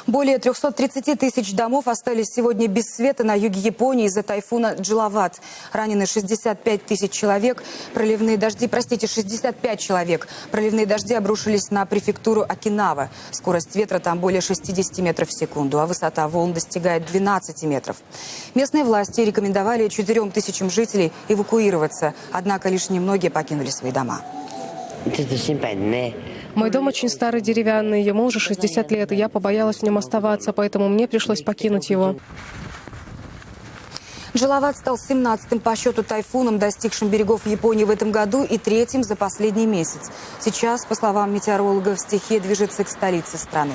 Более 330 тысяч домов остались сегодня без света на юге Японии из-за тайфуна Джилават. Ранены 65 тысяч человек. 65 человек. Проливные дожди обрушились на префектуру Окинава. Скорость ветра там более 60 метров в секунду, а высота волн достигает 12 метров. Местные власти рекомендовали 4 тысячам жителей эвакуироваться, однако лишь немногие покинули свои дома. Мой дом очень старый, деревянный, ему уже 60 лет, и я побоялась в нем оставаться, поэтому мне пришлось покинуть его. Джилават стал 17-м по счету тайфуном, достигшим берегов Японии в этом году, и 3-м за последний месяц. Сейчас, по словам метеорологов, стихия движется к столице страны.